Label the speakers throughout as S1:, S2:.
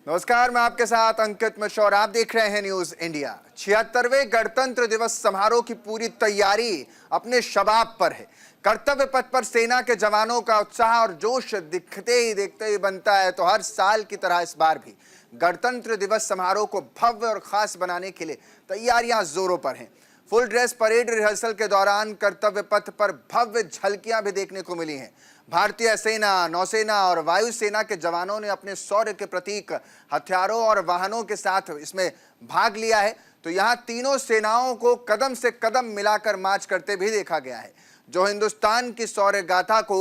S1: नमस्कार, मैं आपके साथ अंकित मिश्रा और आप देख रहे हैं न्यूज इंडिया। 76वें गणतंत्र दिवस समारोह की पूरी तैयारी अपने शबाब पर है। कर्तव्य पथ पर सेना के जवानों का उत्साह और जोश देखते ही बनता है। तो हर साल की तरह इस बार भी गणतंत्र दिवस समारोह को भव्य और खास बनाने के लिए तैयारियां जोरों पर हैं। फुल ड्रेस परेड रिहर्सल के दौरान कर्तव्य पथ पर भव्य झलकियां भी देखने को मिली हैं। भारतीय सेना, नौसेना और वायुसेना के जवानों ने अपने शौर्य के प्रतीक हथियारों और वाहनों के साथ इसमें भाग लिया है। तो यहाँ तीनों सेनाओं को कदम से कदम मिलाकर मार्च करते भी देखा गया है, जो हिंदुस्तान की शौर्य गाथा को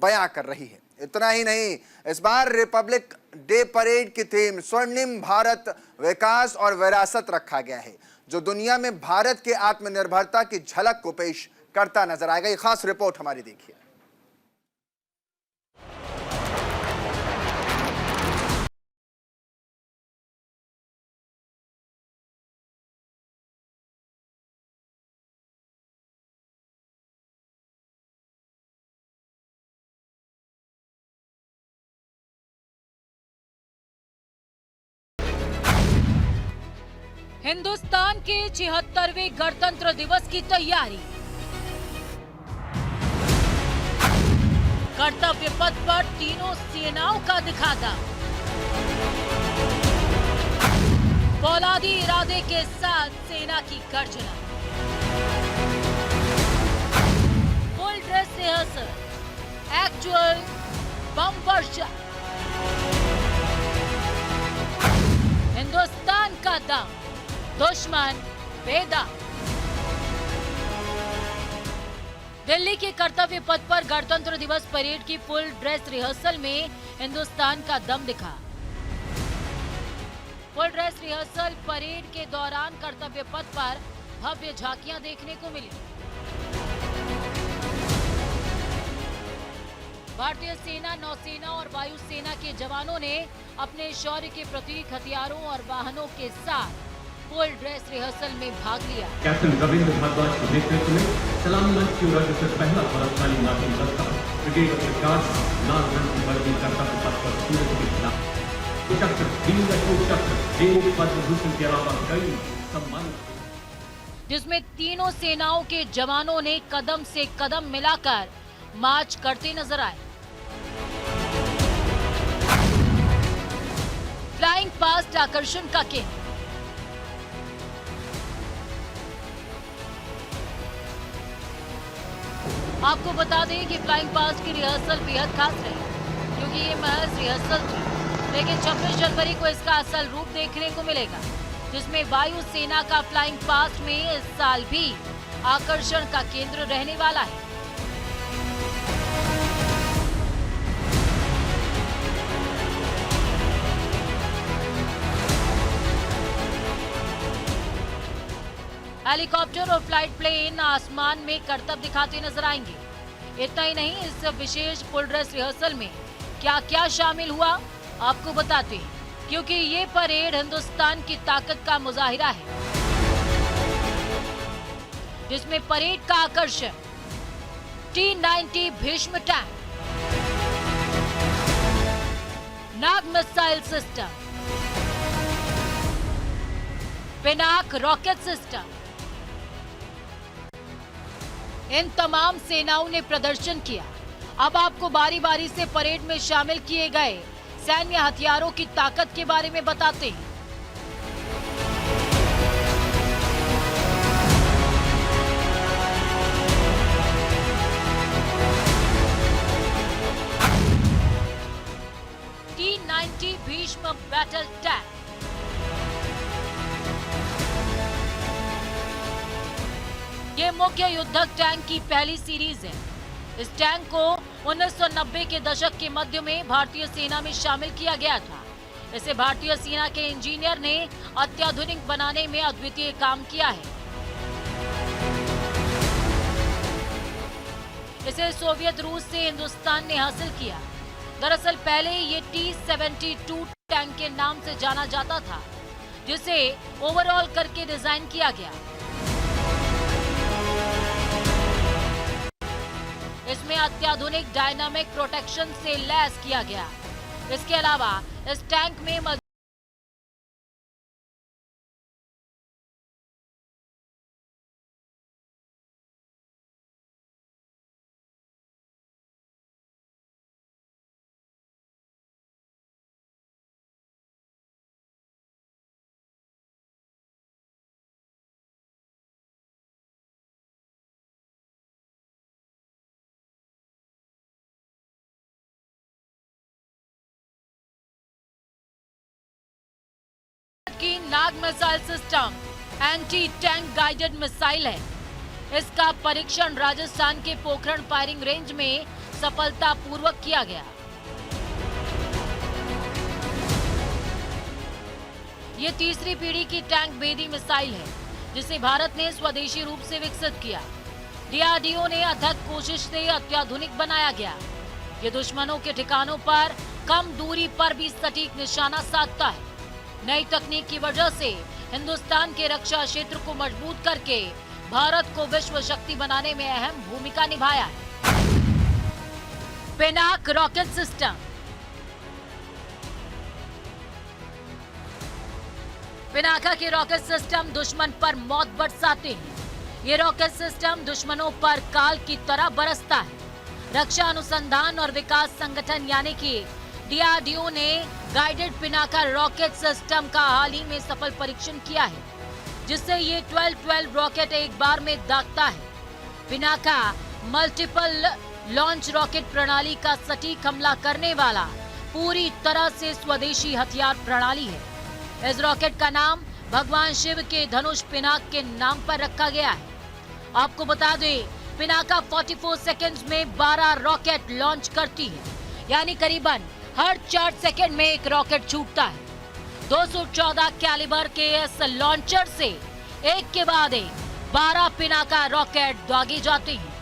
S1: बयां कर रही है। इतना ही नहीं, इस बार रिपब्लिक डे परेड की थीम स्वर्णिम भारत, विकास और विरासत रखा गया है, जो दुनिया में भारत के आत्मनिर्भरता की झलक को पेश करता नजर आएगा। ये खास रिपोर्ट हमारी देखिए।
S2: हिंदुस्तान के 76वें गणतंत्र दिवस की तैयारी। कर्तव्य पथ पर तीनों सेनाओं का दिखा दम। फौलादी इरादे के साथ सेना की गर्जना। फुल ड्रेस रिहर्सल, एक्चुअल बम वर्षा। हिंदुस्तान का दम, दुश्मन बेदा। दिल्ली के कर्तव्य पथ पर गणतंत्र दिवस परेड की फुल ड्रेस रिहर्सल में हिंदुस्तान का दम दिखा। फुल ड्रेस रिहर्सल परेड के दौरान कर्तव्य पथ पर भव्य झांकियां देखने को मिली। भारतीय सेना, नौसेना और वायुसेना के जवानों ने अपने शौर्य के प्रतीक हथियारों और वाहनों के साथ फुल ड्रेस रिहर्सल में भाग लिया।
S3: कैप्टन रविंद्र भारद्वाज के नेतृत्व में सलामी मंच की ओर से पहला बलशाली मार्चिंग दस्ता ब्रिगेड ऑफ गार्ड्स लाल रंग की वर्दी कर्तव्य पथ पर सूरज के खिलाफ चक्र, वीर अशोक चक्र, देव पद्म भूषण के अलावा कई सम्मान,
S2: जिसमें तीनों सेनाओं के जवानों ने कदम से कदम मिलाकर मार्च करते नजर आए। फ्लाइंग पास्ट आकर्षण का केंद्र। आपको बता दें कि फ्लाइंग पास्ट की रिहर्सल बेहद खास रही, क्योंकि ये महज रिहर्सल थी, लेकिन 26 जनवरी को इसका असल रूप देखने को मिलेगा, जिसमें वायु सेना का फ्लाइंग पास्ट में इस साल भी आकर्षण का केंद्र रहने वाला है। हेलीकॉप्टर और फ्लाइट प्लेन आसमान में करतब दिखाते नजर आएंगे। इतना ही नहीं, इस विशेष फुल ड्रेस रिहर्सल में क्या क्या शामिल हुआ आपको बताते हैं, क्योंकि ये परेड हिंदुस्तान की ताकत का मुजाहिरा है, जिसमें परेड का आकर्षण T-90 Bhishma tank, Nag missile system, Pinaka rocket system, इन तमाम सेनाओं ने प्रदर्शन किया। अब आपको बारी बारी से परेड में शामिल किए गए सैन्य हथियारों की ताकत के बारे में बताते हैं। T-90 भीष्म बैटल टैंक, ये मुख्य युद्धक टैंक की पहली सीरीज है। इस टैंक को 1990 के दशक के मध्य में भारतीय सेना में शामिल किया गया था। इसे भारतीय सेना के इंजीनियर ने अत्याधुनिक बनाने में अद्वितीय काम किया है। इसे सोवियत रूस से हिंदुस्तान ने हासिल किया। दरअसल पहले ये T-72 टैंक के नाम से जाना जाता था, जिसे ओवरऑल करके डिजाइन किया गया। इसमें अत्याधुनिक डायनामिक प्रोटेक्शन से लैस किया गया। इसके अलावा इस टैंक में Nag missile system anti tank guided missile है। इसका परीक्षण राजस्थान के पोखरण फायरिंग रेंज में सफलतापूर्वक किया गया। ये तीसरी पीढ़ी की टैंक भेदी मिसाइल है जिसे भारत ने स्वदेशी रूप से विकसित किया। डीआरडीओ ने अथक कोशिश से अत्याधुनिक बनाया गया। ये दुश्मनों के ठिकानों पर कम दूरी पर भी सटीक निशाना साधता है। नई तकनीक की वजह से हिंदुस्तान के रक्षा क्षेत्र को मजबूत करके भारत को विश्व शक्ति बनाने में अहम भूमिका निभाया है। Pinaka rocket system. पिनाका के रॉकेट सिस्टम दुश्मन पर मौत बरसाते हैं। ये रॉकेट सिस्टम दुश्मनों पर काल की तरह बरसता है। रक्षा अनुसंधान और विकास संगठन यानी कि डीआरडीओ ने गाइडेड पिनाका रॉकेट सिस्टम का हाल ही में सफल परीक्षण किया है, जिससे ये 12-12 रॉकेट एक बार में दागता है। पिनाका मल्टीपल लॉन्च रॉकेट प्रणाली का सटीक हमला करने वाला पूरी तरह से स्वदेशी हथियार प्रणाली है। इस रॉकेट का नाम भगवान शिव के धनुष पिनाक के नाम पर रखा गया है। आपको बता दें, पिनाका 44 सेकंड्स में 12 रॉकेट लॉन्च करती है, यानी करीबन हर 4 सेकंड में एक रॉकेट छूटता है। 214 कैलिबर के इस लॉन्चर से एक के बाद एक 12 पिनाका रॉकेट दागे जाते हैं,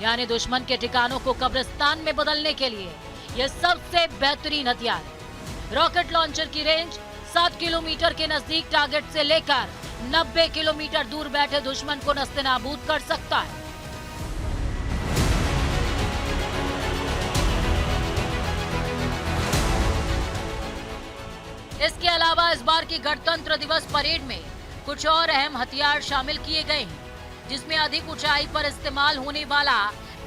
S2: यानी दुश्मन के ठिकानों को कब्रिस्तान में बदलने के लिए यह सबसे बेहतरीन हथियार है। रॉकेट लॉन्चर की रेंज 7 किलोमीटर के नजदीक टारगेट से लेकर 90 किलोमीटर दूर बैठे दुश्मन को नस्तेनाबूद कर सकता है। इसके अलावा इस बार की गणतंत्र दिवस परेड में कुछ और अहम हथियार शामिल किए गए हैं, जिसमें अधिक ऊंचाई पर इस्तेमाल होने वाला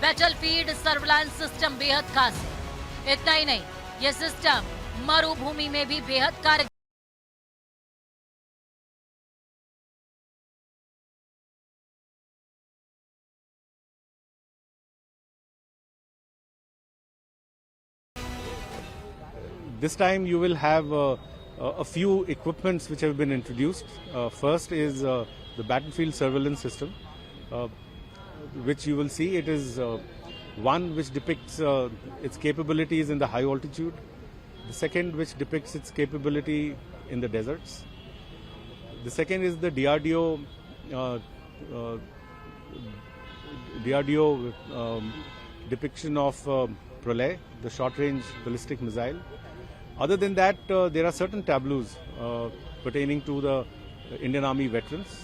S2: बैटलफील्ड सर्विलांस सिस्टम बेहद खास है। इतना ही नहीं, यह सिस्टम मरुभूमि में भी बेहद कारगर।
S4: This time you will have a few equipments which have been introduced. First is the battlefield surveillance system, which you will see. It is one which depicts its capabilities in the high altitude. The second which depicts its capability in the deserts. The second is the DRDO depiction of Pralay, the short-range ballistic missile. Other than that, there are certain tableaus pertaining to the Indian Army veterans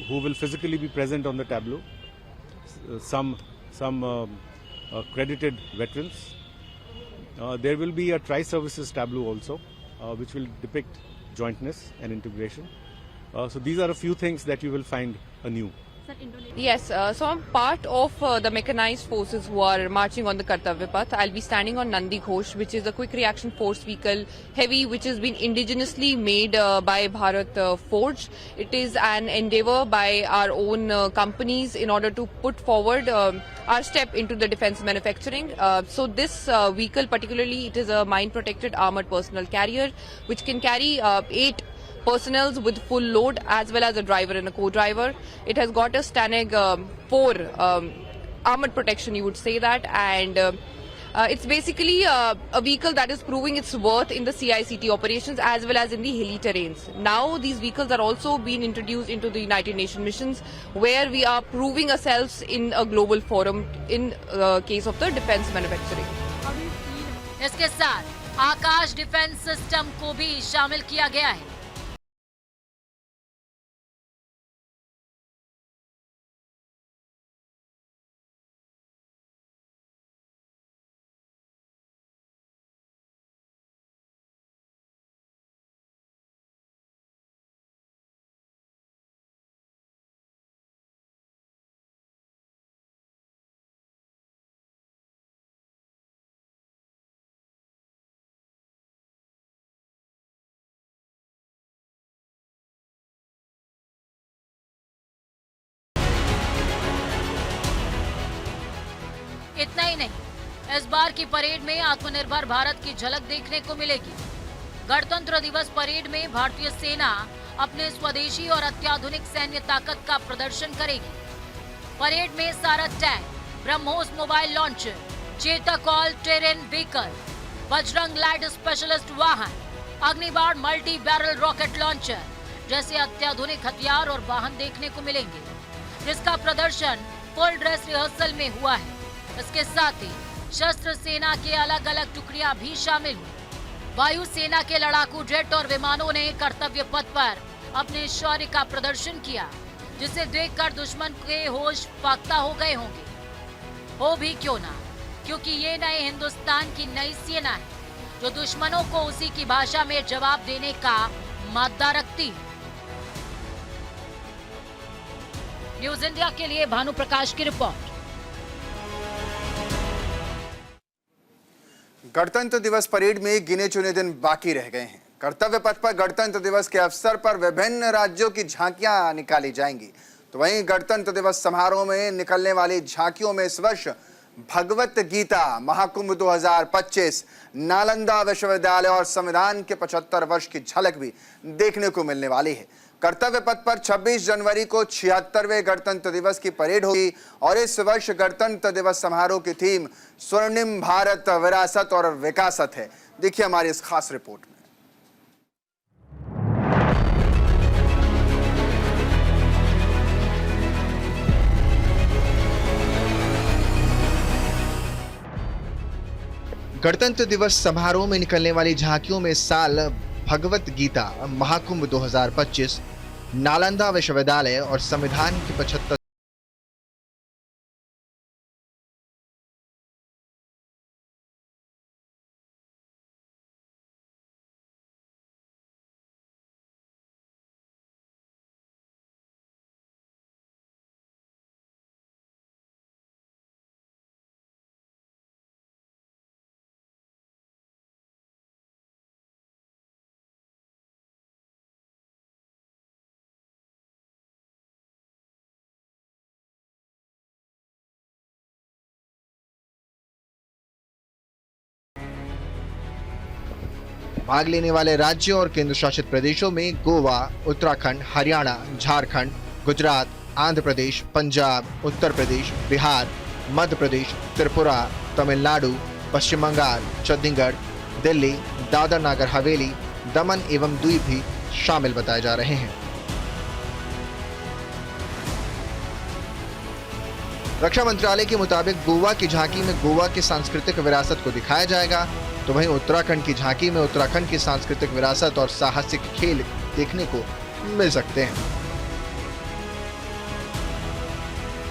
S4: who will physically be present on the tableau. Some credited veterans. There will be a tri-services tableau also, which will depict jointness and integration. So these are a few things that you will find anew.
S5: Yes, so I'm part of the mechanized forces who are marching on the Kartavya Path. I'll be standing on Nandi Ghosh, which is a quick reaction force vehicle, heavy, which has been indigenously made by Bharat Forge. It is an endeavor by our own companies in order to put forward our step into the defense manufacturing. So this vehicle particularly, it is a mine protected armored personnel carrier, which can carry 8 personnel with full load as well as a driver and a co-driver. It has got a STANAG 4 armored protection, you would say that, and it's basically a vehicle that is proving its worth in the CICT operations as well as in the hilly terrains. Now these vehicles are also being introduced into the United Nations missions, where we are proving ourselves in a global forum in case of the defense manufacturing.
S2: इसके साथ आकाश defence system को भी शामिल किया गया है। इतना ही नहीं, इस बार की परेड में आत्मनिर्भर भारत की झलक देखने को मिलेगी। गणतंत्र दिवस परेड में भारतीय सेना अपने स्वदेशी और अत्याधुनिक सैन्य ताकत का प्रदर्शन करेगी। परेड में सारथ tank, BrahMos mobile launcher, Chetak all terrain vehicle, Bajrang light specialist वाहन, अग्निबाण मल्टी बैरल रॉकेट लॉन्चर जैसे अत्याधुनिक हथियार और वाहन देखने को मिलेंगे, जिसका प्रदर्शन फुल ड्रेस रिहर्सल में हुआ है। इसके साथ ही शस्त्र सेना के अलग अलग टुकड़ियां भी शामिल हुई। वायुसेना के लड़ाकू जेट और विमानों ने कर्तव्य पथ पर अपने शौर्य का प्रदर्शन किया, जिसे देखकर दुश्मन के होश फाख्ता हो गए होंगे। हो भी क्यों ना, क्योंकि ये नए हिंदुस्तान की नई सेना है जो दुश्मनों को उसी की भाषा में जवाब देने का मादा रखती है। न्यूज इंडिया के लिए भानु प्रकाश की रिपोर्ट।
S1: गणतंत्र दिवस परेड में गिने चुने दिन बाकी रह गए हैं। कर्तव्य पथ पर गणतंत्र दिवस के अवसर पर विभिन्न राज्यों की झांकियां निकाली जाएंगी। तो वहीं गणतंत्र दिवस समारोह में निकलने वाली झांकियों में इस वर्ष भगवत गीता महाकुंभ 2025, नालंदा विश्वविद्यालय और संविधान के 75 वर्ष की झलक भी देखने को मिलने वाली है। कर्तव्य पथ पर 26 जनवरी को 76वें गणतंत्र दिवस की परेड होगी और इस वर्ष गणतंत्र दिवस समारोह की थीम स्वर्णिम भारत, विरासत और विकासत है। देखिए हमारी इस खास रिपोर्ट में। गणतंत्र दिवस समारोह में निकलने वाली झांकियों में इस साल भगवत गीता महाकुंभ 2025, नालंदा विश्वविद्यालय और संविधान के 75 भाग लेने वाले राज्यों और केंद्र शासित प्रदेशों में गोवा, उत्तराखंड, हरियाणा, झारखंड, गुजरात, आंध्र प्रदेश, पंजाब, उत्तर प्रदेश, बिहार, मध्य प्रदेश, त्रिपुरा, तमिलनाडु, पश्चिम बंगाल, चंडीगढ़, दिल्ली, दादर नागर हवेली, दमन एवं द्वीप भी शामिल बताए जा रहे हैं। रक्षा मंत्रालय के मुताबिक गोवा की झांकी में गोवा की सांस्कृतिक विरासत को दिखाया जाएगा, तो वहीं उत्तराखंड की झांकी में उत्तराखंड की सांस्कृतिक विरासत और साहसिक खेल देखने को मिल सकते हैं।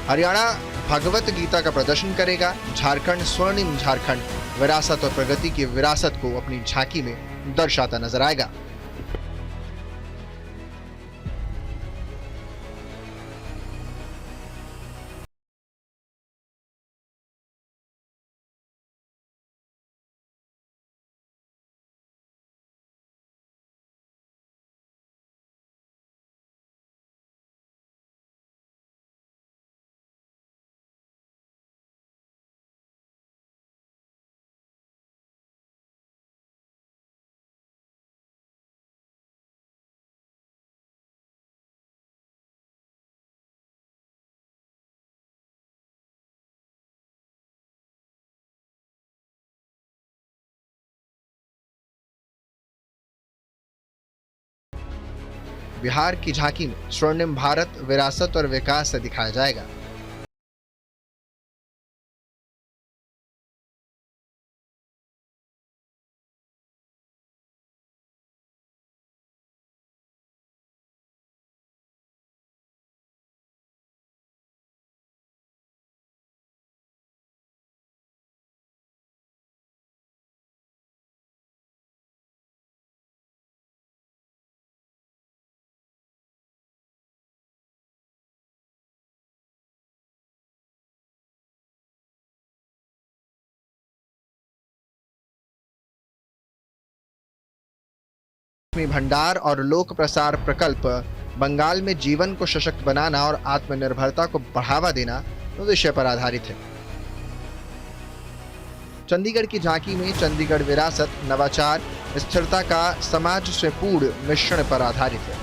S1: हरियाणा भगवत गीता का प्रदर्शन करेगा। झारखंड स्वर्णिम झारखंड, विरासत और प्रगति की विरासत को अपनी झांकी में दर्शाता नजर आएगा। बिहार की झांकी में स्वर्णिम भारत, विरासत और विकास से दिखाया जाएगा। भंडार और लोक प्रसार प्रकल्प बंगाल में जीवन को सशक्त बनाना और आत्मनिर्भरता को बढ़ावा देना विषय पर आधारित है। चंडीगढ़ की झांकी में चंडीगढ़ विरासत, नवाचार, स्थिरता का समाज से पूर्ण मिश्रण पर आधारित है।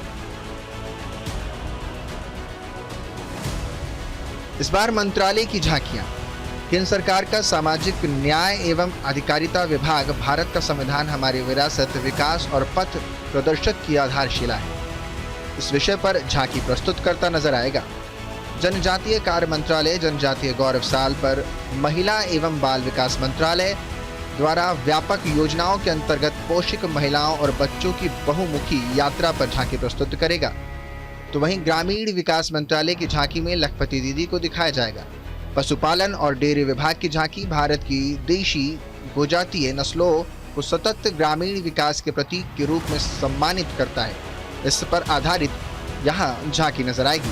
S1: इस बार मंत्रालय की झांकियां। केंद्र सरकार का सामाजिक न्याय एवं अधिकारिता विभाग भारत का संविधान हमारी विरासत, विकास और पथ प्रदर्शक की आधारशिला है। इस विषय पर झांकी प्रस्तुत करता नजर आएगा। जनजातीय कार्य मंत्रालय जनजातीय गौरव साल पर महिला एवं बाल विकास मंत्रालय द्वारा व्यापक योजनाओं के अंतर्गत पोषित महिलाओं और बच्चों की बहुमुखी यात्रा पर झांकी प्रस्तुत करेगा। तो वहीं ग्रामीण विकास मंत्रालय की झांकी में लखपति दीदी को दिखाया जाएगा। पशुपालन और डेयरी विभाग की झांकी भारत की देशी गोजातीय नस्लों को सतत ग्रामीण विकास के प्रतीक के रूप में सम्मानित करता है। इस पर आधारित यहाँ झांकी नजर आएगी।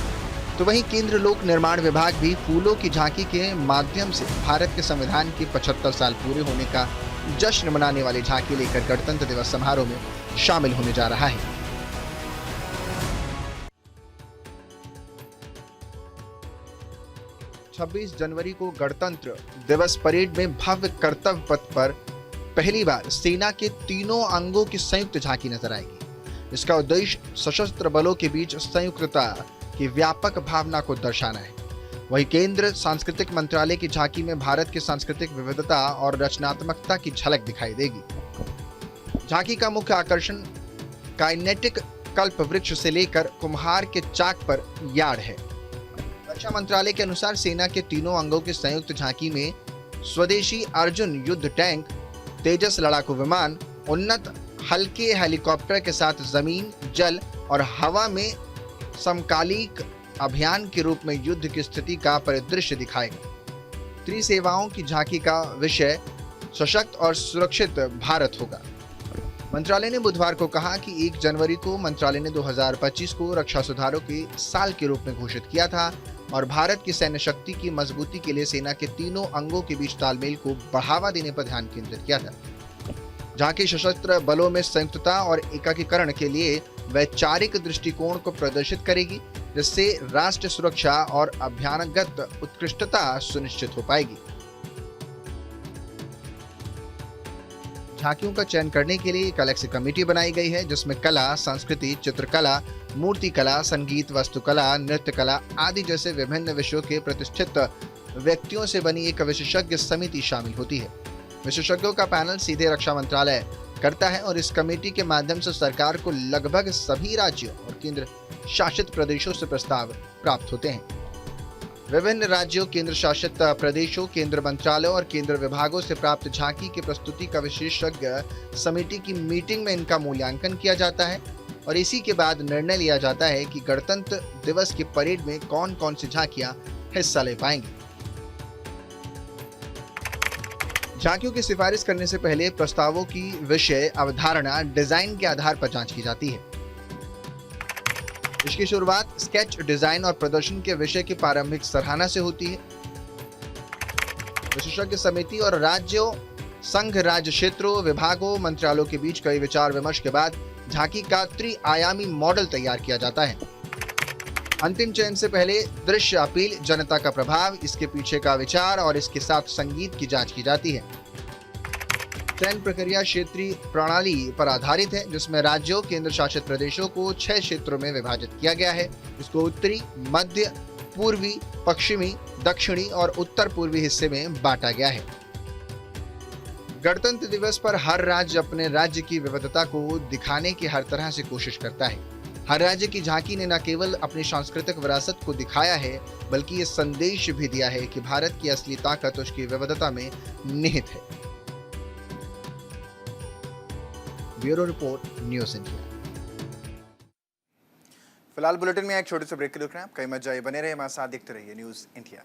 S1: तो वहीं केंद्र लोक निर्माण विभाग भी फूलों की झांकी के माध्यम से भारत के संविधान के 75 साल पूरे होने का जश्न मनाने वाली झांकी लेकर गणतंत्र दिवस समारोह में शामिल होने जा रहा है। 26 जनवरी को गणतंत्र दिवस परेड में भव्य कर्तव्य पथ पर पहली बार सेना के तीनों अंगों की संयुक्त झांकी नजर आएगी। इसका उद्देश्य सशस्त्र बलों के बीच संयुक्तता की व्यापक भावना को दर्शाना है। वहीं केंद्र सांस्कृतिक मंत्रालय की झांकी में भारत की सांस्कृतिक विविधता और रचनात्मकता की झलक दिखाई देगी। झांकी का मुख्य आकर्षण काइनेटिक कल्प वृक्ष से लेकर कुम्हार के चाक पर यार्ड है। रक्षा मंत्रालय के अनुसार सेना के तीनों अंगों की संयुक्त झांकी में स्वदेशी अर्जुन युद्ध टैंक, तेजस लड़ाकू विमान, उन्नत हल्के हेलीकॉप्टर के साथ जमीन, जल और हवा में समकालिक अभियान के रूप में युद्ध की स्थिति का परिदृश्य दिखाएगा। त्रिसेवाओं की झांकी का विषय सशक्त और सुरक्षित भारत होगा। मंत्रालय ने बुधवार को कहा कि 1 जनवरी को मंत्रालय ने 2025 को रक्षा सुधारों के साल के रूप में घोषित किया था और भारत की सैन्य शक्ति की मजबूती के लिए सेना के तीनों अंगों के बीच तालमेल को बढ़ावा देने पर ध्यान केंद्रित किया था। झांकी सशस्त्र बलों में संयुक्तता और एकीकरण के लिए वैचारिक दृष्टिकोण को प्रदर्शित करेगी, जिससे राष्ट्र सुरक्षा और अभियानगत उत्कृष्टता सुनिश्चित हो पाएगी। झांकियों का चयन करने के लिए एक अलग से कमेटी बनाई गई है, जिसमें कला, संस्कृति, चित्रकला, मूर्तिकला, संगीत, वास्तुकला, नृत्य कला आदि जैसे विभिन्न विषयों के प्रतिष्ठित व्यक्तियों से बनी एक विशेषज्ञ समिति शामिल होती है। विशेषज्ञों का पैनल सीधे रक्षा मंत्रालय करता है और इस कमेटी के माध्यम से सरकार को लगभग सभी राज्यों और केंद्र शासित प्रदेशों से प्रस्ताव प्राप्त होते हैं। विभिन्न राज्यों, केंद्र शासित प्रदेशों, केंद्र मंत्रालयों और केंद्र विभागों से प्राप्त झांकी की प्रस्तुति का विशेषज्ञ समिति की मीटिंग में इनका मूल्यांकन किया जाता है और इसी के बाद निर्णय लिया जाता है कि गणतंत्र दिवस की परेड में कौन कौन सी झांकियां हिस्सा ले पाएंगी। झांकियों की सिफारिश करने से पहले प्रस्तावों की विषय, अवधारणा, डिजाइन के आधार पर जांच की जाती है। इसकी शुरुआत स्केच, डिजाइन और प्रदर्शन के विषय की प्रारंभिक सराहना से होती है। विशेषज्ञ समिति और राज्यों, संघ राज्य क्षेत्रों, विभागों, मंत्रालयों के बीच कई विचार विमर्श के बाद झांकी का त्रिआयामी मॉडल तैयार किया जाता है। अंतिम चयन से पहले दृश्य अपील, जनता का प्रभाव, इसके पीछे का विचार और इसके साथ संगीत की जांच की जाती है। चयन प्रक्रिया क्षेत्रीय प्रणाली पर आधारित है, जिसमें राज्यों, केंद्र शासित प्रदेशों को 6 क्षेत्रों में विभाजित किया गया है। इसको उत्तरी, मध्य, पूर्वी, पश्चिमी, दक्षिणी और उत्तर पूर्वी हिस्से में बांटा गया है। गणतंत्र दिवस पर हर राज्य अपने राज्य की विविधता को दिखाने की हर तरह से कोशिश करता है। हर राज्य की झांकी ने न केवल अपनी सांस्कृतिक विरासत को दिखाया है, बल्कि ये संदेश भी दिया है कि भारत की असली ताकत उसकी विविधता में निहित है। Bureau report, news India.
S6: फिलहाल बुलेटिन में एक छोटे से ब्रेक के लिए रुक रहे हैं आप। कहीं मत जाइए, बने रहिए हमारे साथ, देखते रहिए न्यूज़ इंडिया।